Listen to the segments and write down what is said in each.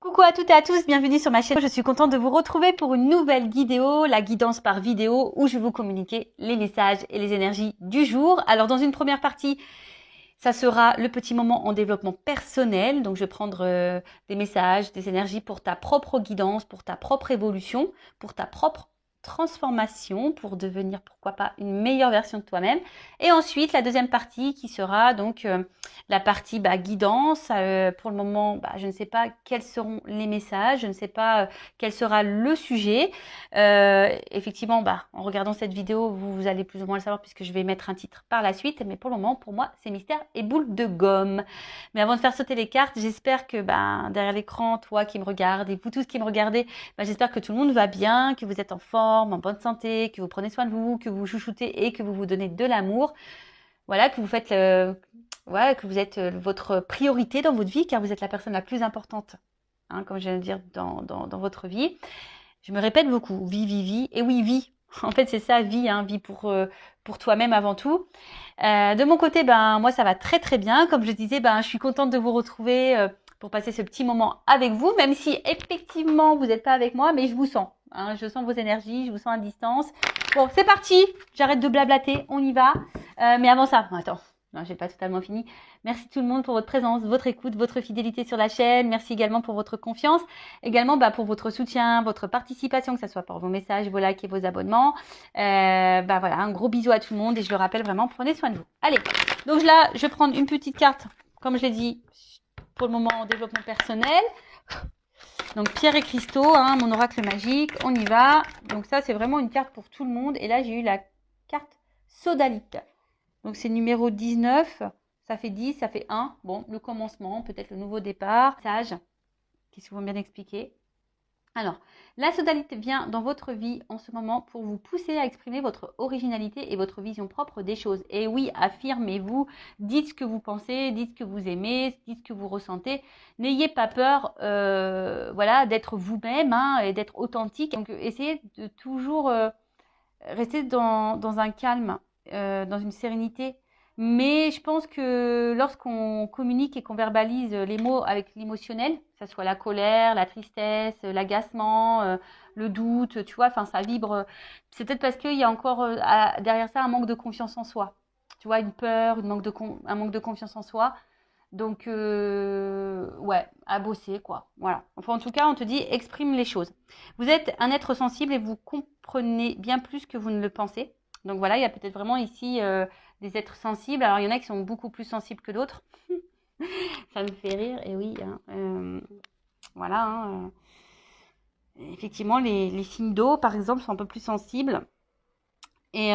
Coucou à toutes et à tous, bienvenue sur ma chaîne. Je suis contente de vous retrouver pour une nouvelle vidéo, la guidance par vidéo, où je vais vous communiquer les messages et les énergies du jour. Alors dans une première partie, ça sera le petit moment en développement personnel. Donc je vais prendre des messages, des énergies pour ta propre guidance, pour ta propre évolution, pour ta propre transformation, pour devenir pourquoi pas une meilleure version de toi-même. Et ensuite la deuxième partie qui sera donc la partie guidance. Pour le moment, je ne sais pas quels seront les messages, je ne sais pas quel sera le sujet. Effectivement, en regardant cette vidéo, vous allez plus ou moins le savoir puisque je vais mettre un titre par la suite. Mais pour le moment, pour moi, c'est mystère et boule de gomme. Mais avant de faire sauter les cartes, j'espère que derrière l'écran, toi qui me regardes et vous tous qui me regardez, j'espère que tout le monde va bien, que vous êtes en forme, en bonne santé, que vous prenez soin de vous, que vous chouchoutez et que vous vous donnez de l'amour. Voilà, que vous faites que vous êtes votre priorité dans votre vie, car vous êtes la personne la plus importante, comme je viens de dire, dans votre vie. Je me répète beaucoup, vie. Et oui, vie. En fait, c'est ça, vie, vie pour toi-même avant tout. De mon côté, moi, ça va très très bien. Comme je disais, je suis contente de vous retrouver pour passer ce petit moment avec vous, même si effectivement, vous n'êtes pas avec moi, mais je vous sens. Je sens vos énergies, je vous sens à distance. Bon, c'est parti. J'arrête de blablater, on y va. Mais avant ça, attends. Non, j'ai pas totalement fini. Merci tout le monde pour votre présence, votre écoute, votre fidélité sur la chaîne. Merci également pour votre confiance. Également pour votre soutien, votre participation, que ce soit pour vos messages, vos likes et vos abonnements. Voilà, un gros bisou à tout le monde et je le rappelle vraiment, prenez soin de vous. Allez, donc là, je vais prendre une petite carte, comme je l'ai dit, pour le moment en développement personnel. Donc pierre et cristaux, mon oracle magique, on y va. Donc ça, c'est vraiment une carte pour tout le monde. Et là, j'ai eu la carte sodalite. Donc c'est numéro 19, ça fait 10, ça fait 1. Bon, le commencement, peut-être le nouveau départ. Sage, qui est souvent bien expliqué. Alors, la sodalite vient dans votre vie en ce moment pour vous pousser à exprimer votre originalité et votre vision propre des choses. Et oui, affirmez-vous, dites ce que vous pensez, dites ce que vous aimez, dites ce que vous ressentez. N'ayez pas peur d'être vous-même et d'être authentique. Donc, essayez de toujours rester dans un calme, dans une sérénité. Mais je pense que lorsqu'on communique et qu'on verbalise les mots avec l'émotionnel, que ce soit la colère, la tristesse, l'agacement, le doute, tu vois, ça vibre. C'est peut-être parce qu'il y a encore derrière ça un manque de confiance en soi. Tu vois, une peur, un manque de confiance en soi. Donc, à bosser, quoi. Voilà. Enfin, en tout cas, on te dit, exprime les choses. Vous êtes un être sensible et vous comprenez bien plus que vous ne le pensez. Donc voilà, il y a peut-être vraiment ici des êtres sensibles. Alors, il y en a qui sont beaucoup plus sensibles que d'autres. Ça me fait rire, et oui. Effectivement, les signes d'eau, par exemple, sont un peu plus sensibles. Et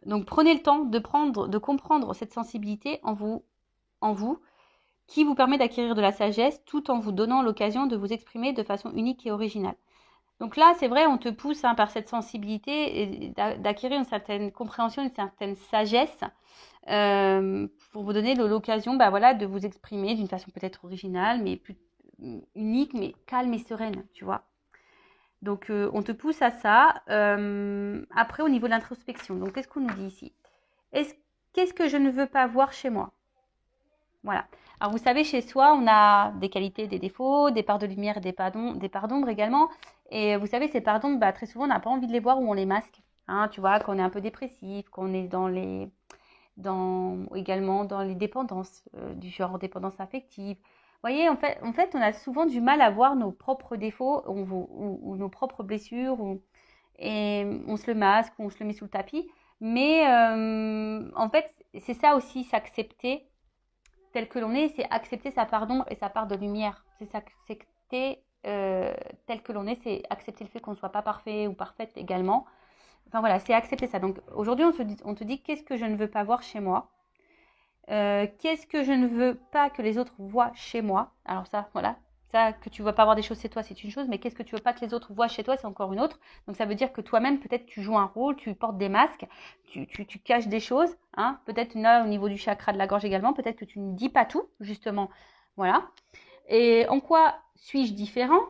donc, prenez le temps de comprendre cette sensibilité en vous, qui vous permet d'acquérir de la sagesse tout en vous donnant l'occasion de vous exprimer de façon unique et originale. Donc là, c'est vrai, on te pousse par cette sensibilité d'acquérir une certaine compréhension, une certaine sagesse pour vous donner l'occasion de vous exprimer d'une façon peut-être originale, mais plus unique, mais calme et sereine, tu vois. Donc, on te pousse à ça. Après, au niveau de l'introspection, donc qu'est-ce qu'on nous dit ici? Qu'est-ce que je ne veux pas voir chez moi? Voilà. Alors, vous savez, chez soi, on a des qualités, des défauts, des parts de lumière et des parts d'ombre également. Et vous savez, ces parts d'ombre, très souvent, on n'a pas envie de les voir ou on les masque. Tu vois, qu'on est un peu dépressif, qu'on est également dans les dépendances, du genre dépendance affective. Vous voyez, en fait, on a souvent du mal à voir nos propres défauts ou nos propres blessures. Et on se le masque, ou on se le met sous le tapis. Mais en fait, c'est ça aussi, s'accepter tel que l'on est, c'est accepter sa part d'ombre et sa part de lumière. C'est s'accepter tel que l'on est, c'est accepter le fait qu'on ne soit pas parfait ou parfaite également. Enfin voilà, c'est accepter ça. Donc aujourd'hui, on te dit qu'est-ce que je ne veux pas voir chez moi, qu'est-ce que je ne veux pas que les autres voient chez moi. Alors ça, voilà, ça, que tu ne veux pas voir des choses chez toi, c'est une chose, mais qu'est-ce que tu ne veux pas que les autres voient chez toi, c'est encore une autre. Donc ça veut dire que toi-même, peut-être tu joues un rôle, tu portes des masques, tu caches des choses, peut-être là au niveau du chakra de la gorge également, peut-être que tu ne dis pas tout, justement. Voilà. Et en quoi suis-je différent?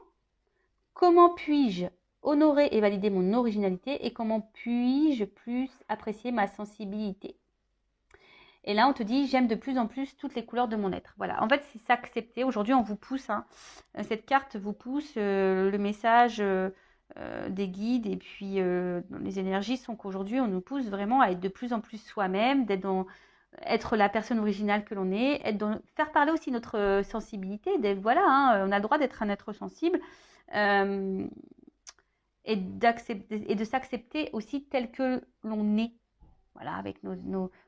Comment puis-je honorer et valider mon originalité et comment puis-je plus apprécier ma sensibilité? Et là, on te dit, j'aime de plus en plus toutes les couleurs de mon être. Voilà, en fait, c'est s'accepter. Aujourd'hui, on vous pousse, hein. Cette carte vous pousse, le message des guides et puis les énergies sont qu'aujourd'hui, on nous pousse vraiment à être de plus en plus soi-même, être la personne originale que l'on est, faire parler aussi notre sensibilité. Voilà, hein, on a le droit d'être un être sensible et de s'accepter aussi tel que l'on est. Voilà, avec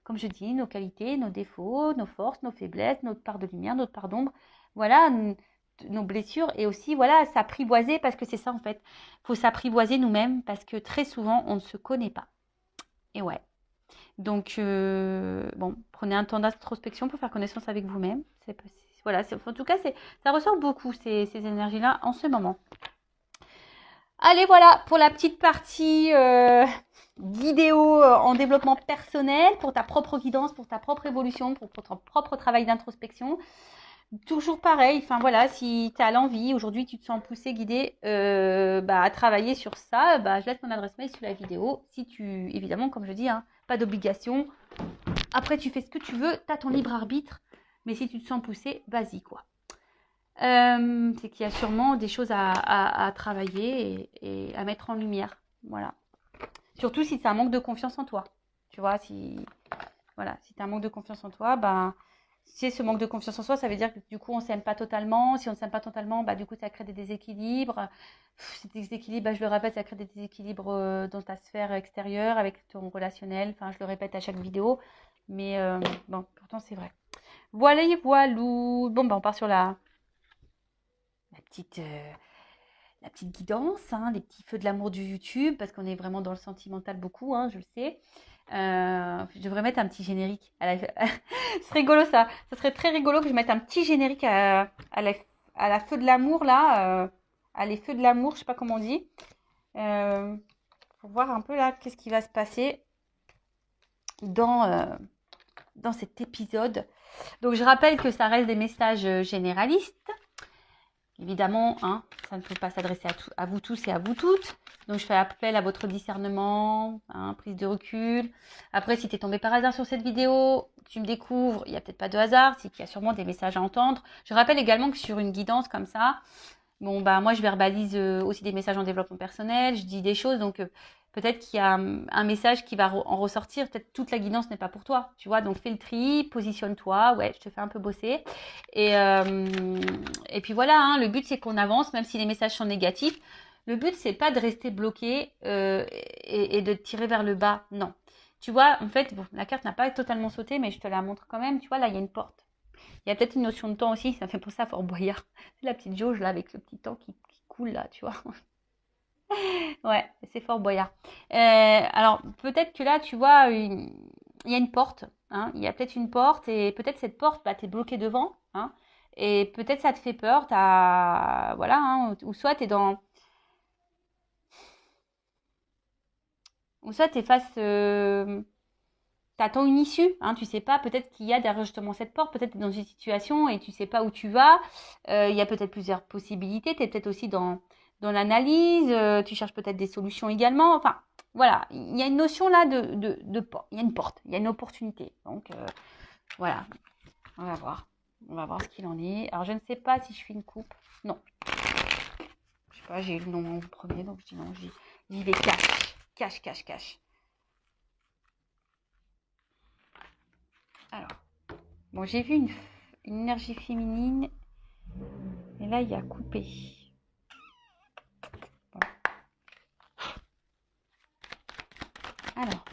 comme je dis, nos qualités, nos défauts, nos forces, nos faiblesses, notre part de lumière, notre part d'ombre. Voilà, nos blessures et aussi, voilà, s'apprivoiser parce que c'est ça en fait. Il faut s'apprivoiser nous-mêmes parce que très souvent, on ne se connaît pas. Et ouais. Donc, bon, prenez un temps d'introspection pour faire connaissance avec vous-même. Voilà, en tout cas, ça ressort beaucoup ces énergies-là en ce moment. Allez, voilà pour la petite partie vidéo en développement personnel, pour ta propre guidance, pour ta propre évolution, pour ton propre travail d'introspection. Toujours pareil, enfin voilà, si tu as l'envie, aujourd'hui tu te sens poussé, guidé à travailler sur ça, je laisse mon adresse mail sous la vidéo. Si tu, évidemment, comme je dis, hein, pas d'obligation. Après, tu fais ce que tu veux, tu as ton libre arbitre, mais si tu te sens poussé, vas-y quoi. C'est qu'il y a sûrement des choses à travailler et à mettre en lumière. Voilà. Surtout si tu as un manque de confiance en toi. Tu vois, si tu as un manque de confiance en toi, si ce manque de confiance en soi, ça veut dire que du coup, on ne s'aime pas totalement. Si on ne s'aime pas totalement, du coup, ça crée des déséquilibres. Ces déséquilibres, je le répète, ça crée des déséquilibres dans ta sphère extérieure, avec ton relationnel. Enfin, je le répète à chaque vidéo. Mais bon, pourtant, c'est vrai. Voilà, voilou. Bon, on part sur la petite guidance, hein, les petits feux de l'amour du YouTube, parce qu'on est vraiment dans le sentimental beaucoup, hein, je le sais. Je devrais mettre un petit générique. C'est rigolo ça. Ça serait très rigolo que je mette un petit générique à la feu de l'amour là, à les feux de l'amour, je sais pas comment on dit. Pour voir un peu là qu'est-ce qui va se passer dans cet épisode. Donc je rappelle que ça reste des messages généralistes. Évidemment, hein, ça ne peut pas s'adresser à vous tous et à vous toutes. Donc, je fais appel à votre discernement, hein, prise de recul. Après, si tu es tombé par hasard sur cette vidéo, tu me découvres, il n'y a peut-être pas de hasard, c'est qu'il y a sûrement des messages à entendre. Je rappelle également que sur une guidance comme ça, bon, moi, je verbalise aussi des messages en développement personnel, je dis des choses, donc peut-être qu'il y a un message qui va en ressortir. Peut-être toute la guidance n'est pas pour toi, tu vois. Donc, fais le tri, positionne-toi. Ouais, je te fais un peu bosser. Et puis voilà, hein, le but, c'est qu'on avance, même si les messages sont négatifs. Le but, c'est pas de rester bloqué et de te tirer vers le bas. Non. Tu vois, en fait, bon, la carte n'a pas totalement sauté, mais je te la montre quand même. Tu vois, là, il y a une porte. Il y a peut-être une notion de temps aussi. Ça me fait penser à Fort Boyard. C'est la petite jauge, là, avec le petit temps qui coule, là, tu vois. Ouais, c'est Fort Boyard. Alors, peut-être que là, tu vois, il y a une porte. Hein, il y a peut-être une porte et peut-être cette porte, t'es bloqué devant. Hein, et peut-être ça te fait peur. Voilà, hein, ou soit t'es dans... Ou soit t'es face... T'attends une issue, hein, tu sais pas, peut-être qu'il y a derrière justement cette porte, peut-être t'es dans une situation et tu sais pas où tu vas. Il y a peut-être plusieurs possibilités. T'es peut-être aussi dans l'analyse, tu cherches peut-être des solutions également. Enfin, voilà, il y a une notion là de porte. Il y a une porte, il y a une opportunité. Donc, voilà, on va voir. On va voir ce qu'il en est. Alors, je ne sais pas si je fais une coupe. Non. Je sais pas, j'ai eu le nom en premier, donc je dis non, j'y vais cache. Cache. Alors, bon, j'ai vu une énergie féminine. Et là, il y a coupé. Bon. Alors.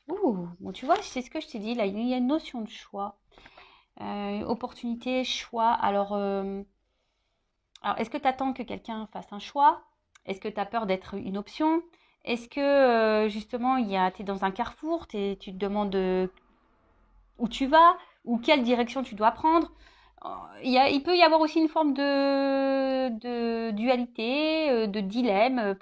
Ouh, bon, tu vois, c'est ce que je t'ai dit. Là, il y a une notion de choix. Opportunité, choix. Alors est-ce que tu attends que quelqu'un fasse un choix? Est-ce que tu as peur d'être une option? Est-ce que justement, tu es dans un carrefour, tu te demandes où tu vas ou quelle direction tu dois prendre? Il peut y avoir aussi une forme de dualité, de dilemme.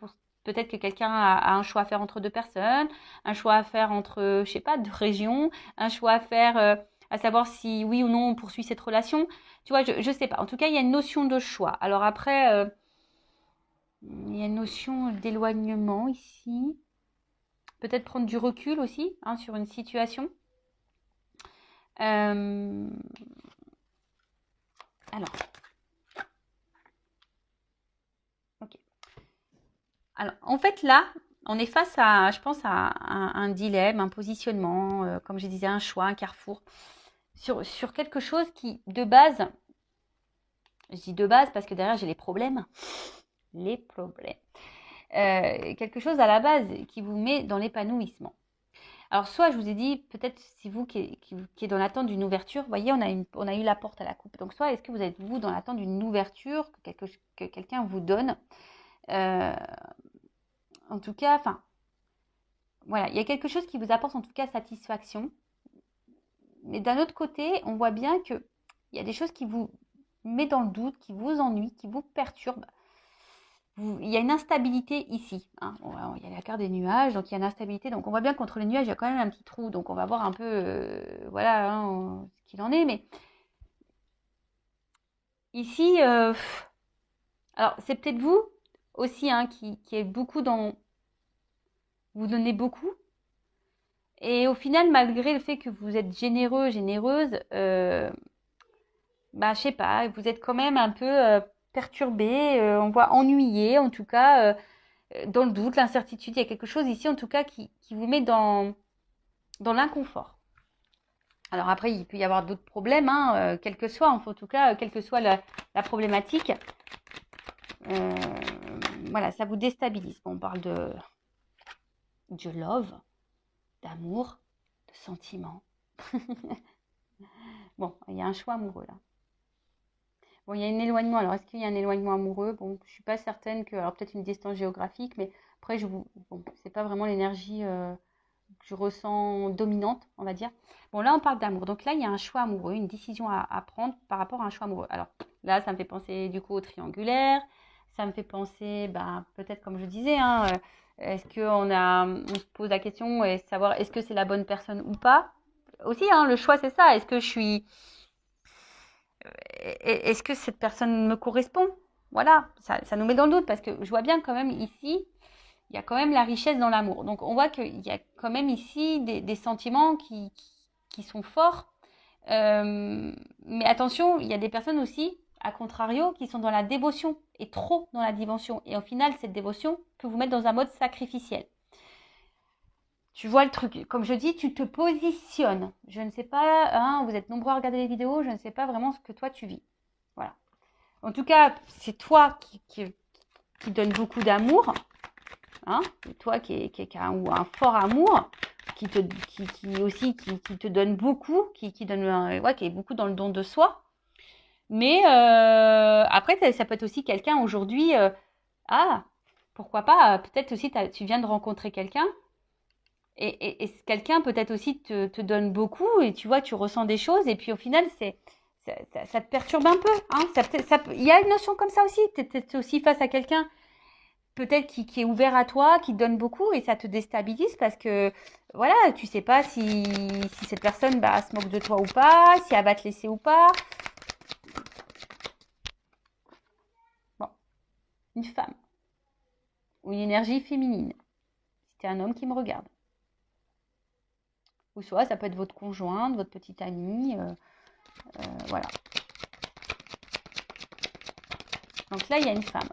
Peut-être que quelqu'un a un choix à faire entre deux personnes, un choix à faire entre, je sais pas, deux régions, un choix à faire à savoir si oui ou non on poursuit cette relation. Tu vois, je sais pas. En tout cas, il y a une notion de choix. Alors après, il y a une notion d'éloignement ici. Peut-être prendre du recul aussi, hein, sur une situation. Euh, alors, ok. Alors, en fait, là, on est face à, je pense, à un dilemme, un positionnement, comme je disais, un choix, un carrefour, sur quelque chose qui, de base, je dis de base parce que derrière, j'ai les problèmes. Les problèmes. Quelque chose à la base qui vous met dans l'épanouissement. Alors, soit je vous ai dit, peut-être c'est vous qui est dans l'attente d'une ouverture. Vous voyez, on a eu la porte à la coupe. Donc, soit est-ce que vous êtes, vous, dans l'attente d'une ouverture que quelqu'un vous donne. En tout cas, enfin, voilà, il y a quelque chose qui vous apporte en tout cas satisfaction. Mais d'un autre côté, on voit bien qu'il y a des choses qui vous mettent dans le doute, qui vous ennuient, qui vous perturbent. Il y a une instabilité ici. Hein. Il y a la carte des nuages, donc il y a une instabilité. Donc on voit bien qu'entre les nuages, il y a quand même un petit trou. Donc on va voir un peu voilà, hein, ce qu'il en est. Mais ici, alors c'est peut-être vous aussi hein, qui est beaucoup dans... Vous donnez beaucoup. Et au final, malgré le fait que vous êtes généreux, généreuse, bah, je sais pas, vous êtes quand même un peu perturbé, on voit ennuyé, en tout cas, dans le doute, l'incertitude. Il y a quelque chose ici, en tout cas, qui vous met dans l'inconfort. Alors après, il peut y avoir d'autres problèmes, hein, quel que soit, en tout cas, quelle que soit la problématique. Voilà, ça vous déstabilise. Bon, on parle de love, d'amour, de sentiment. Bon, il y a un choix amoureux là. Bon, il y a un éloignement. Alors, est-ce qu'il y a un éloignement amoureux? Bon, je suis pas certaine que... Alors, peut-être une distance géographique, mais après, bon, c'est pas vraiment l'énergie que je ressens dominante, on va dire. Bon, là, on parle d'amour. Donc là, il y a un choix amoureux, une décision à prendre par rapport à un choix amoureux. Alors, là, ça me fait penser, du coup, au triangulaire. Ça me fait penser, bah, peut-être, comme je disais, hein, est-ce on se pose la question et savoir est-ce que c'est la bonne personne ou pas? Aussi, hein, le choix, c'est ça. Est-ce que cette personne me correspond? Voilà, ça nous met dans le doute parce que je vois bien quand même ici, il y a quand même la richesse dans l'amour. Donc on voit qu'il y a quand même ici des sentiments qui sont forts. Mais attention, il y a des personnes aussi, à contrario, qui sont dans la dévotion et trop dans la dévotion. Et au final, cette dévotion peut vous mettre dans un mode sacrificiel. Tu vois le truc, comme je dis, tu te positionnes. Je ne sais pas, hein, vous êtes nombreux à regarder les vidéos, je ne sais pas vraiment ce que toi tu vis. Voilà. En tout cas, c'est toi qui donne beaucoup d'amour, hein, toi qui a un fort amour, qui aussi qui te donne beaucoup, qui donne ouais, qui est beaucoup dans le don de soi. Mais après, ça peut être aussi quelqu'un aujourd'hui. Ah, pourquoi pas? Peut-être aussi tu viens de rencontrer quelqu'un. Et ce quelqu'un peut-être aussi te donne beaucoup et tu vois, tu ressens des choses et puis au final, ça te perturbe un peu. Hein, il y a une notion comme ça aussi. Tu es aussi face à quelqu'un peut-être qui est ouvert à toi, qui te donne beaucoup et ça te déstabilise parce que voilà, tu sais pas si cette personne bah, se moque de toi ou pas, si elle va te laisser ou pas. Bon, une femme ou une énergie féminine. C'était un homme qui me regarde. Ou soit ça peut être votre conjointe, votre petite amie. Voilà. Donc là, il y a une femme.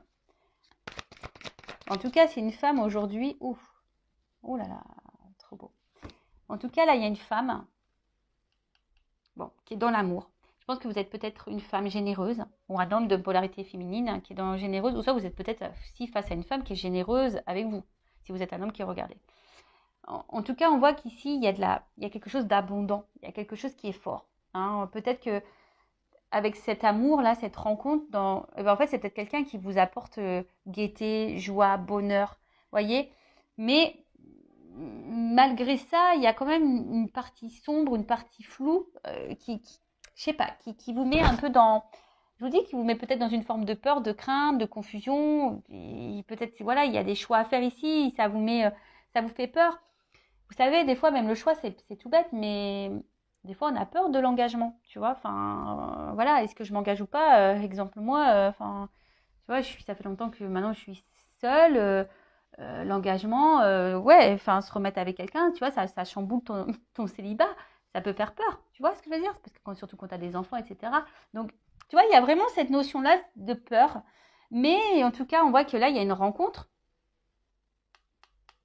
En tout cas, c'est une femme aujourd'hui. Ouf. Oh là là, trop beau. En tout cas, là, il y a une femme. Bon, qui est dans l'amour. Je pense que vous êtes peut-être une femme généreuse, ou un homme de polarité féminine hein, qui est dans généreuse, ou soit vous êtes peut-être aussi face à une femme qui est généreuse avec vous, si vous êtes un homme qui regardez. En tout cas, on voit qu'ici, il y a quelque chose d'abondant, il y a quelque chose qui est fort. Hein. Peut-être que avec cet amour-là, cette rencontre, en fait, c'est peut-être quelqu'un qui vous apporte gaieté, joie, bonheur, voyez. Mais malgré ça, il y a quand même une partie sombre, une partie floue je sais pas, qui vous met un peu dans, je vous dis, qui vous met peut-être dans une forme de peur, de crainte, de confusion. Peut-être, voilà, il y a des choix à faire ici, ça vous fait peur. Vous savez, des fois, même le choix, c'est tout bête, mais des fois, on a peur de l'engagement, tu vois. Enfin, voilà, est-ce que je m'engage ou pas Exemple, moi, enfin, tu vois, ça fait longtemps que maintenant je suis seule. L'engagement, ouais, enfin, se remettre avec quelqu'un, tu vois, ça chamboule ton célibat. ça peut faire peur. Tu vois ce que je veux dire? Parce que surtout quand tu as des enfants, etc. Donc, tu vois, il y a vraiment cette notion-là de peur. Mais en tout cas, on voit que là, il y a une rencontre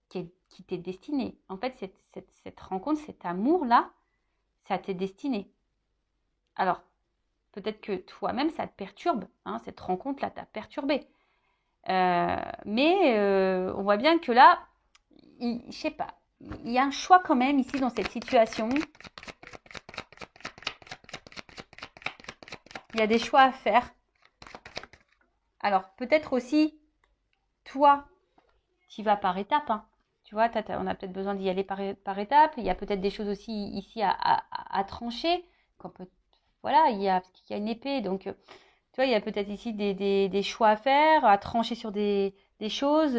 qui t'est destinée. En fait, cette rencontre, cet amour-là, ça t'est destiné. Alors, peut-être que toi-même, ça te perturbe. Hein, cette rencontre-là t'a perturbé. Mais on voit bien que là, je sais pas, il y a un choix quand même ici dans cette situation. Il y a des choix à faire. Alors, peut-être aussi, toi, tu vas par étapes. Hein. Tu vois, on a peut-être besoin d'y aller par étapes. Il y a peut-être des choses aussi ici à trancher. Voilà, parce qu'il y a une épée. Donc, tu vois, il y a peut-être ici des choix à faire, à trancher sur des choses.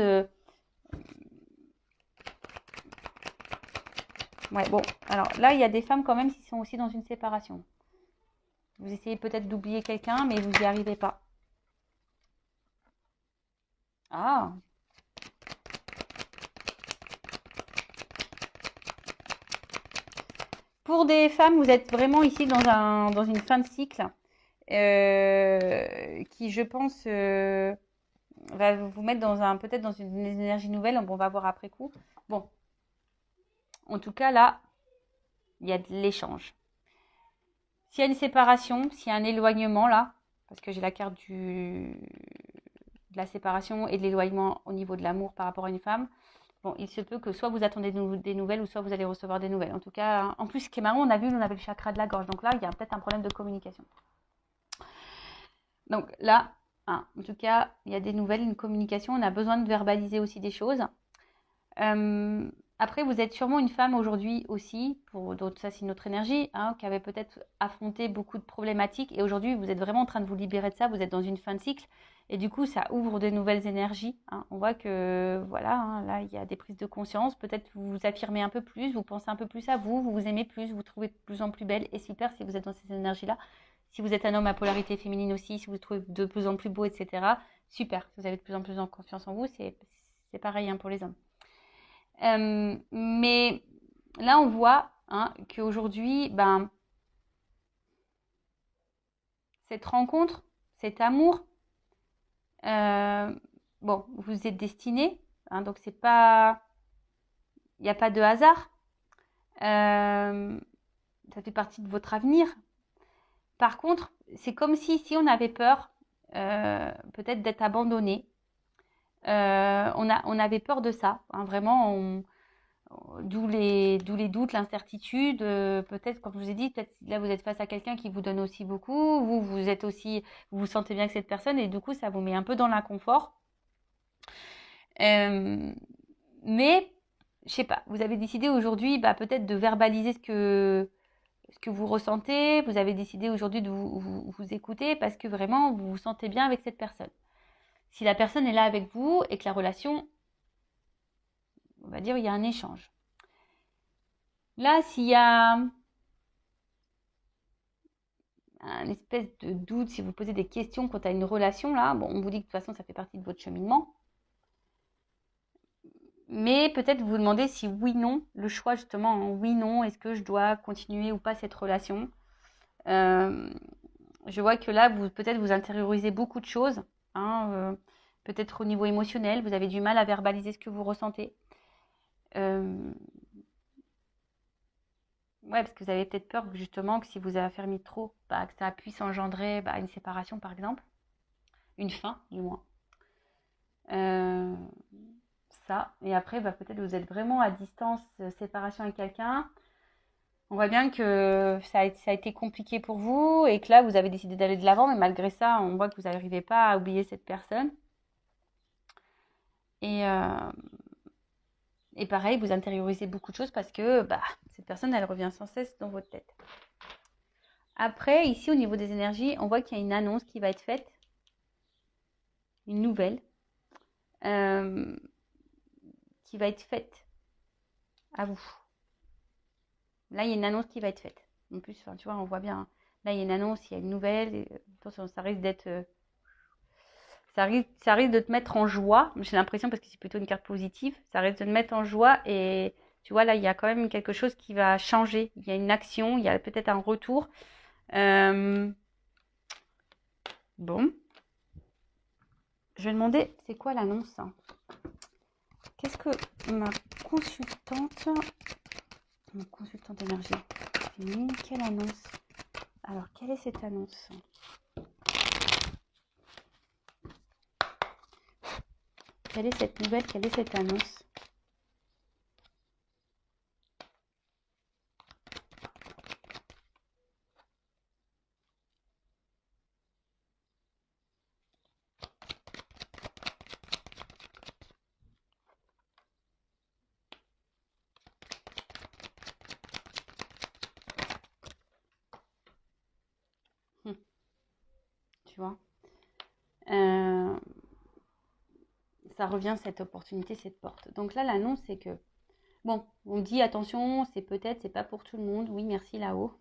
Ouais, bon, alors là, il y a des femmes quand même qui sont aussi dans une séparation. Vous essayez peut-être d'oublier quelqu'un, mais vous n'y arrivez pas. Ah, pour des femmes, vous êtes vraiment ici dans une fin de cycle qui, je pense, va vous mettre peut-être dans une énergie nouvelle. On va voir après coup. Bon, en tout cas, là, il y a de l'échange. S'il y a une séparation, s'il y a un éloignement là, parce que j'ai la carte de la séparation et de l'éloignement au niveau de l'amour par rapport à une femme, bon, il se peut que soit vous attendez des nouvelles ou soit vous allez recevoir des nouvelles. En tout cas, en plus, ce qui est marrant, on avait le chakra de la gorge. Donc là, il y a peut-être un problème de communication. Donc là, en tout cas, il y a des nouvelles, une communication. On a besoin de verbaliser aussi des choses. Après, vous êtes sûrement une femme aujourd'hui aussi, pour d'autres, ça c'est une autre énergie, hein, qui avait peut-être affronté beaucoup de problématiques et aujourd'hui vous êtes vraiment en train de vous libérer de ça, vous êtes dans une fin de cycle et du coup ça ouvre de nouvelles énergies. Hein. On voit que voilà, hein, là il y a des prises de conscience, peut-être vous vous affirmez un peu plus, vous pensez un peu plus à vous, vous vous aimez plus, vous trouvez de plus en plus belle et super si vous êtes dans ces énergies-là. Si vous êtes un homme à polarité féminine aussi, si vous vous trouvez de plus en plus beau, etc. Super, si vous avez de plus en plus en confiance en vous, c'est pareil hein, pour les hommes. Mais là, on voit hein, qu'aujourd'hui, cette rencontre, cet amour, bon, vous êtes destinés, hein, donc c'est pas, il n'y a pas de hasard. Ça fait partie de votre avenir. Par contre, c'est comme si on avait peur, peut-être d'être abandonné. On avait peur de ça, hein, vraiment. D'où les doutes, l'incertitude. Peut-être, comme je vous ai dit, peut-être là vous êtes face à quelqu'un qui vous donne aussi beaucoup. Vous êtes aussi, vous sentez bien que cette personne et du coup ça vous met un peu dans l'inconfort. Mais je sais pas, vous avez décidé aujourd'hui, peut-être de verbaliser ce que vous ressentez. Vous avez décidé aujourd'hui de vous écouter parce que vraiment vous vous sentez bien avec cette personne. Si la personne est là avec vous et que la relation, on va dire, il y a un échange. Là, s'il y a un espèce de doute, si vous posez des questions quant à une relation, là, bon, on vous dit que de toute façon, ça fait partie de votre cheminement. Mais peut-être vous demandez si oui, non, le choix justement, hein, oui, non, est-ce que je dois continuer ou pas cette relation. Je vois que là, peut-être vous intériorisez beaucoup de choses, hein, peut-être au niveau émotionnel, vous avez du mal à verbaliser ce que vous ressentez. Ouais, parce que vous avez peut-être peur justement que si vous affermissez trop, que ça puisse engendrer une séparation par exemple, une fin du moins. Ça, et après peut-être vous êtes vraiment à distance, séparation avec quelqu'un. On voit bien que ça a été compliqué pour vous et que là vous avez décidé d'aller de l'avant, mais malgré ça, on voit que vous n'arrivez pas à oublier cette personne. Et pareil, vous intériorisez beaucoup de choses parce que cette personne, elle revient sans cesse dans votre tête. Après, ici, au niveau des énergies, on voit qu'il y a une annonce qui va être faite, une nouvelle, qui va être faite à vous. Là, il y a une annonce qui va être faite. En plus, tu vois, on voit bien. Là, il y a une annonce, il y a une nouvelle. Et, attention, ça risque d'être... ça risque de te mettre en joie. J'ai l'impression, parce que c'est plutôt une carte positive, ça risque de te mettre en joie et Tu vois, là, il y a quand même quelque chose qui va changer. Il y a une action, il y a peut-être un retour. Bon. Je vais demander, c'est quoi l'annonce? Qu'est-ce que ma consultante énergie féminine, quelle annonce? Alors, quelle est cette annonce? Quelle est cette nouvelle? Quelle est cette annonce? Tu vois, ça revient cette opportunité, cette porte. Donc là, l'annonce, c'est que, bon, on dit attention, c'est pas pour tout le monde. Oui, merci là-haut.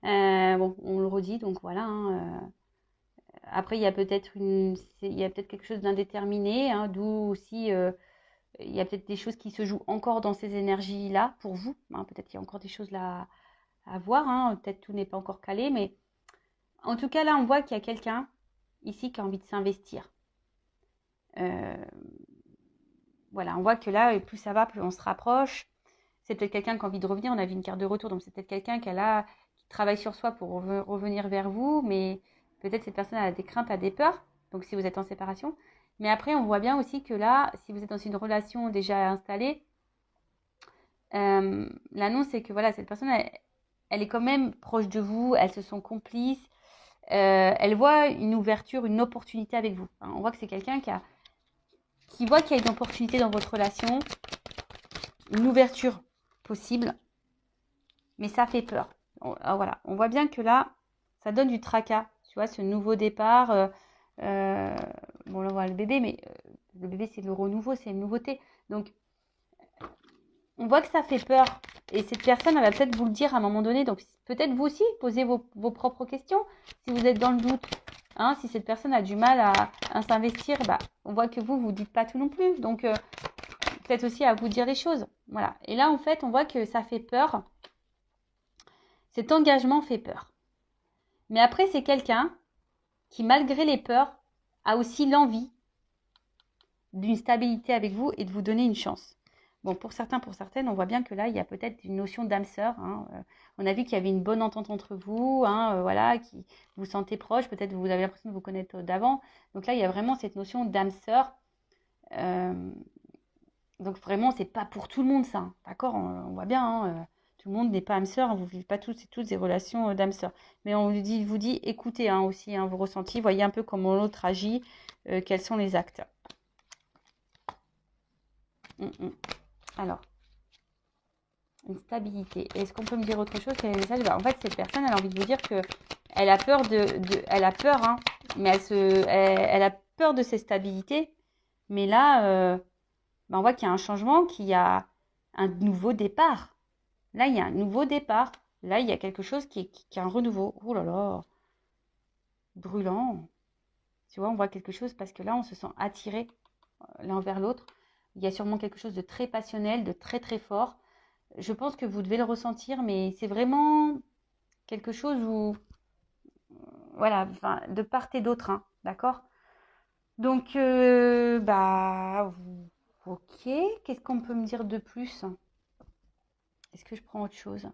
Bon, on le redit, donc voilà. Hein, après, il y a peut-être quelque chose d'indéterminé, hein, d'où aussi, il y a peut-être des choses qui se jouent encore dans ces énergies-là pour vous. Hein, peut-être qu'il y a encore des choses là à voir. Hein, peut-être tout n'est pas encore calé, mais en tout cas, là, on voit qu'il y a quelqu'un ici qui a envie de s'investir. Voilà, on voit que là, plus ça va, plus on se rapproche. C'est peut-être quelqu'un qui a envie de revenir. On a vu une carte de retour, donc c'est peut-être quelqu'un qui travaille sur soi pour revenir vers vous, mais peut-être cette personne a des craintes, a des peurs, donc si vous êtes en séparation. Mais après, on voit bien aussi que là, si vous êtes dans une relation déjà installée, l'annonce, c'est que voilà, cette personne, elle est quand même proche de vous, elles se sont complices, elle voit une ouverture, une opportunité avec vous. Hein, on voit que c'est quelqu'un qui voit qu'il y a une opportunité dans votre relation, une ouverture possible, mais ça fait peur. Voilà, on voit bien que là, ça donne du tracas, tu vois, ce nouveau départ. Bon, là, on voit le bébé, mais le bébé, c'est le renouveau, c'est une nouveauté. Donc, on voit que ça fait peur. Et cette personne, elle va peut-être vous le dire à un moment donné. Donc, peut-être vous aussi, posez vos propres questions. Si vous êtes dans le doute, hein, si cette personne a du mal à s'investir, bah, on voit que vous dites pas tout non plus. Donc, peut-être aussi à vous dire les choses. Voilà. Et là, en fait, on voit que ça fait peur. Cet engagement fait peur. Mais après, c'est quelqu'un qui, malgré les peurs, a aussi l'envie d'une stabilité avec vous et de vous donner une chance. Bon, pour certains, pour certaines, on voit bien que là, il y a peut-être une notion d'âme sœur. Hein. On a vu qu'il y avait une bonne entente entre vous, hein, voilà, qui vous sentez proche. Peut-être vous avez l'impression de vous connaître d'avant. Donc là, il y a vraiment cette notion d'âme sœur. Donc vraiment, c'est pas pour tout le monde ça. Hein. D'accord, on voit bien. Hein, tout le monde n'est pas âme sœur. Vous ne vivez pas toutes des relations d'âme sœur. Mais on vous dit, écoutez hein, aussi hein, vos ressentis. Voyez un peu comment l'autre agit. Quels sont les actes. Alors, une stabilité. Est-ce qu'on peut me dire autre chose? Quel est le message? En fait, cette personne, elle a envie de vous dire que elle a peur elle a peur, hein, mais elle a peur de cette stabilité. Mais là, on voit qu'il y a un changement, qu'il y a un nouveau départ. Là, il y a un nouveau départ. Là, il y a quelque chose qui est un renouveau. Oh là là, brûlant. Tu vois, on voit quelque chose parce que là, on se sent attiré l'un vers l'autre. Il y a sûrement quelque chose de très passionnel, de très très fort. Je pense que vous devez le ressentir, mais c'est vraiment quelque chose où, voilà, enfin, de part et d'autre, hein, d'accord? Donc, bah, ok. Qu'est-ce qu'on peut me dire de plus? Est-ce que je prends autre chose?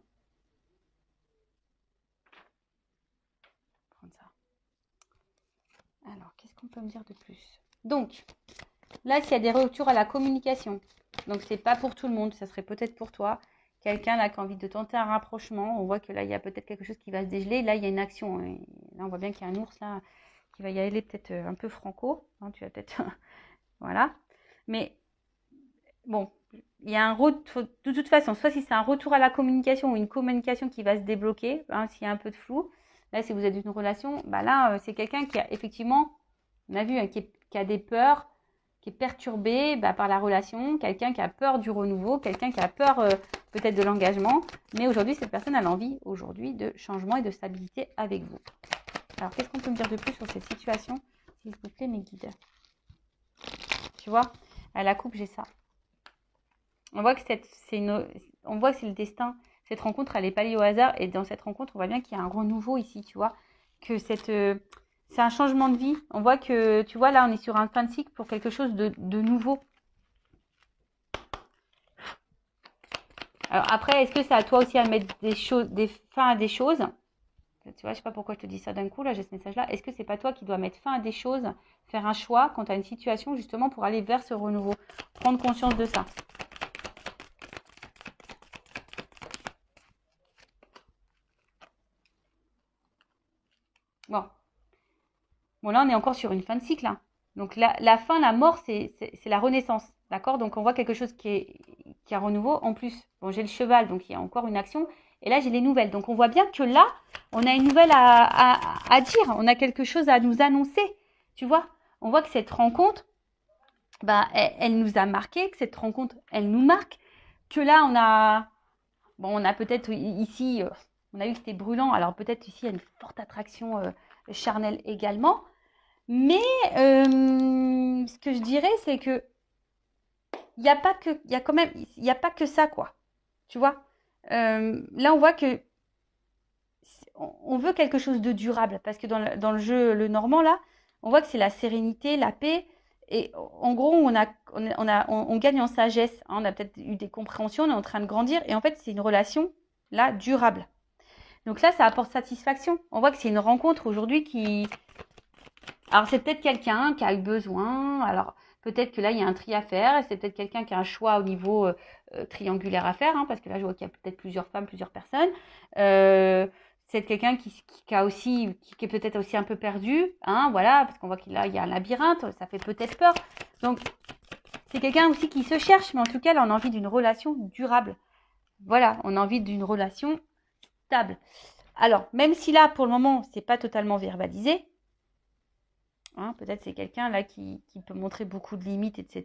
Prendre ça. Alors, qu'est-ce qu'on peut me dire de plus? Donc, là, s'il y a des retours à la communication, donc c'est pas pour tout le monde, ça serait peut-être pour toi. Quelqu'un là qui a envie de tenter un rapprochement, on voit que là, il y a peut-être quelque chose qui va se dégeler. Là, il y a une action. Et là, on voit bien qu'il y a un ours là qui va y aller peut-être un peu franco. Hein, tu vas peut-être... voilà. Mais bon, il y a un retour... De toute façon, soit si c'est un retour à la communication ou une communication qui va se débloquer, hein, s'il y a un peu de flou. Là, si vous êtes dans une relation, bah là, c'est quelqu'un qui a effectivement, on a vu, hein, qui a des peurs, qui est perturbé par la relation, quelqu'un qui a peur du renouveau, quelqu'un qui a peur peut-être de l'engagement. Mais aujourd'hui, cette personne a l'envie aujourd'hui de changement et de stabilité avec vous. Alors, qu'est-ce qu'on peut me dire de plus sur cette situation? S'il vous plaît, mes guides. Tu vois, à la coupe, j'ai ça. On voit que on voit que c'est le destin. Cette rencontre, elle n'est pas liée au hasard. Et dans cette rencontre, on voit bien qu'il y a un renouveau ici, tu vois. Que c'est un changement de vie. On voit que, tu vois, là, on est sur un fin de cycle pour quelque chose de nouveau. Alors après, est-ce que c'est à toi aussi à mettre des fins à des choses? Tu vois, je sais pas pourquoi je te dis ça d'un coup, là, j'ai ce message-là. Est-ce que c'est pas toi qui dois mettre fin à des choses, faire un choix quand tu as une situation, justement, pour aller vers ce renouveau? Prendre conscience de ça. Bon. Bon, là, on est encore sur une fin de cycle, hein. Donc, la fin, la mort, c'est la renaissance. D'accord? Donc, on voit quelque chose qui est un renouveau. En plus, bon, j'ai le cheval, donc il y a encore une action. Et là, j'ai les nouvelles. Donc, on voit bien que là, on a une nouvelle à dire. On a quelque chose à nous annoncer. Tu vois? On voit que cette rencontre, bah, elle nous a marqué, que cette rencontre, elle nous marque. Que là, on a peut-être ici, on a vu que c'était brûlant. Alors, peut-être ici, il y a une forte attraction charnelle également. Mais ce que je dirais, c'est que il n'y a pas que, il y a quand même, il n'y a pas que ça, quoi. Tu vois? Là, on voit que on veut quelque chose de durable parce que dans le jeu, le normand, là, on voit que c'est la sérénité, la paix. Et en gros, on gagne en sagesse, hein. On a peut-être eu des compréhensions, on est en train de grandir. Et en fait, c'est une relation, là, durable. Donc là, ça apporte satisfaction. On voit que c'est une rencontre aujourd'hui qui, alors, c'est peut-être quelqu'un qui a eu besoin. Alors, peut-être que là, il y a un tri à faire. C'est peut-être quelqu'un qui a un choix au niveau triangulaire à faire, hein, parce que là, je vois qu'il y a peut-être plusieurs femmes, plusieurs personnes. C'est quelqu'un qui a aussi, qui est peut-être aussi un peu perdu, hein, voilà, parce qu'on voit qu'il y a un labyrinthe, ça fait peut-être peur. Donc, c'est quelqu'un aussi qui se cherche, mais en tout cas, là, on a envie d'une relation durable. Voilà, on a envie d'une relation stable. Alors, même si là, pour le moment, c'est pas totalement verbalisé, hein, peut-être c'est quelqu'un là qui peut montrer beaucoup de limites, etc.,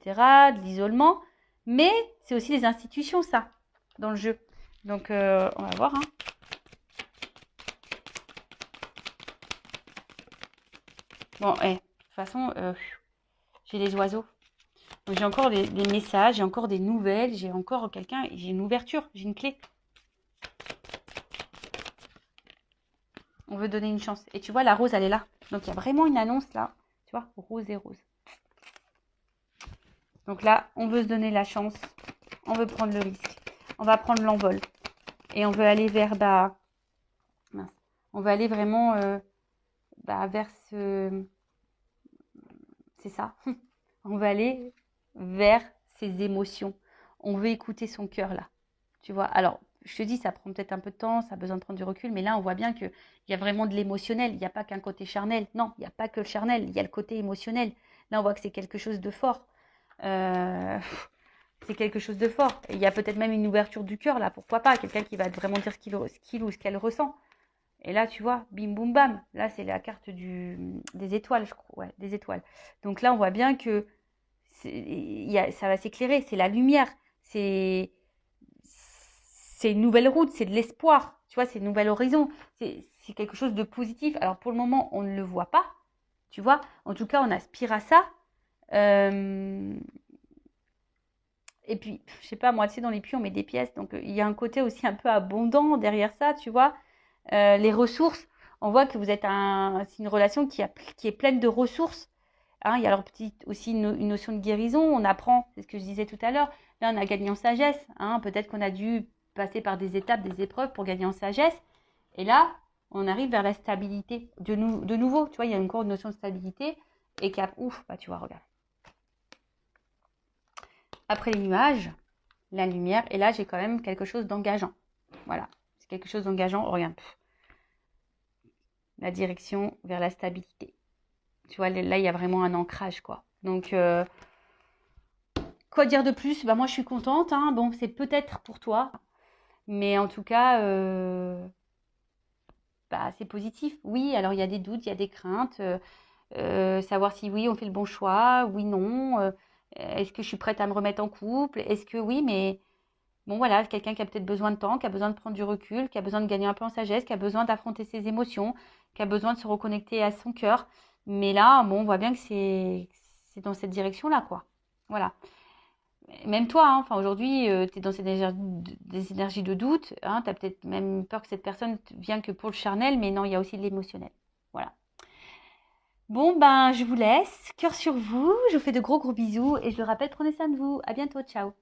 de l'isolement, mais c'est aussi les institutions, ça, dans le jeu. Donc, on va voir, hein. Bon, de toute façon, j'ai les oiseaux. Donc, j'ai encore des messages, j'ai encore des nouvelles, j'ai encore quelqu'un, j'ai une ouverture, j'ai une clé. On veut donner une chance. Et tu vois, la rose, elle est là. Donc, il y a vraiment une annonce là. Tu vois, rose et rose. Donc là, on veut se donner la chance. On veut prendre le risque. On va prendre l'envol. Et on veut aller vers, on veut aller vraiment vers ce... C'est ça. On veut aller vers ses émotions. On veut écouter son cœur là. Tu vois, alors, je te dis, ça prend peut-être un peu de temps, ça a besoin de prendre du recul, mais là, on voit bien qu'il y a vraiment de l'émotionnel. Il n'y a pas qu'un côté charnel. Non, il n'y a pas que le charnel, il y a le côté émotionnel. Là, on voit que c'est quelque chose de fort. C'est quelque chose de fort. Et il y a peut-être même une ouverture du cœur, là, pourquoi pas. Quelqu'un qui va vraiment dire ce qu'il ou ce qu'elle ressent. Et là, tu vois, bim, boum, bam. Là, c'est la carte des étoiles, je crois. Ouais, des étoiles. Donc là, on voit bien que ça va s'éclairer. C'est la lumière. C'est une nouvelle route, c'est de l'espoir, tu vois, c'est un nouvel horizon, c'est quelque chose de positif. Alors pour le moment, on ne le voit pas, tu vois, en tout cas, on aspire à ça. Et puis, je sais pas, moi, tu sais, dans les puits, on met des pièces, donc il y a un côté aussi un peu abondant derrière ça, tu vois. Les ressources, on voit que vous êtes c'est une relation qui est pleine de ressources. Hein, il y a alors aussi une notion de guérison, on apprend, c'est ce que je disais tout à l'heure, là on a gagné en sagesse, hein, peut-être qu'on a dû passer par des étapes, des épreuves pour gagner en sagesse, et là on arrive vers la stabilité, de nouveau, tu vois, il y a encore une notion de stabilité, et ouf, tu vois, regarde. Après les nuages, la lumière, et là j'ai quand même quelque chose d'engageant, voilà, c'est quelque chose d'engageant, regarde, la direction vers la stabilité. Tu vois, là, il y a vraiment un ancrage, quoi. Donc, quoi dire de plus? Moi, je suis contente, hein. Bon, c'est peut-être pour toi, mais en tout cas, c'est positif. Oui, alors il y a des doutes, il y a des craintes. Savoir si oui, on fait le bon choix, oui, non. Est-ce que je suis prête à me remettre en couple? Est-ce que oui, mais bon, voilà, quelqu'un qui a peut-être besoin de temps, qui a besoin de prendre du recul, qui a besoin de gagner un peu en sagesse, qui a besoin d'affronter ses émotions, qui a besoin de se reconnecter à son cœur. Mais là, bon, on voit bien que c'est dans cette direction-là, quoi. Voilà. même toi, hein, enfin aujourd'hui, tu es dans des énergies de doute, hein, tu as peut-être même peur que cette personne vienne que pour le charnel, mais non, il y a aussi de l'émotionnel. Voilà. Bon, ben, je vous laisse. Cœur sur vous. Je vous fais de gros bisous et je le rappelle, prenez soin de vous. À bientôt. Ciao.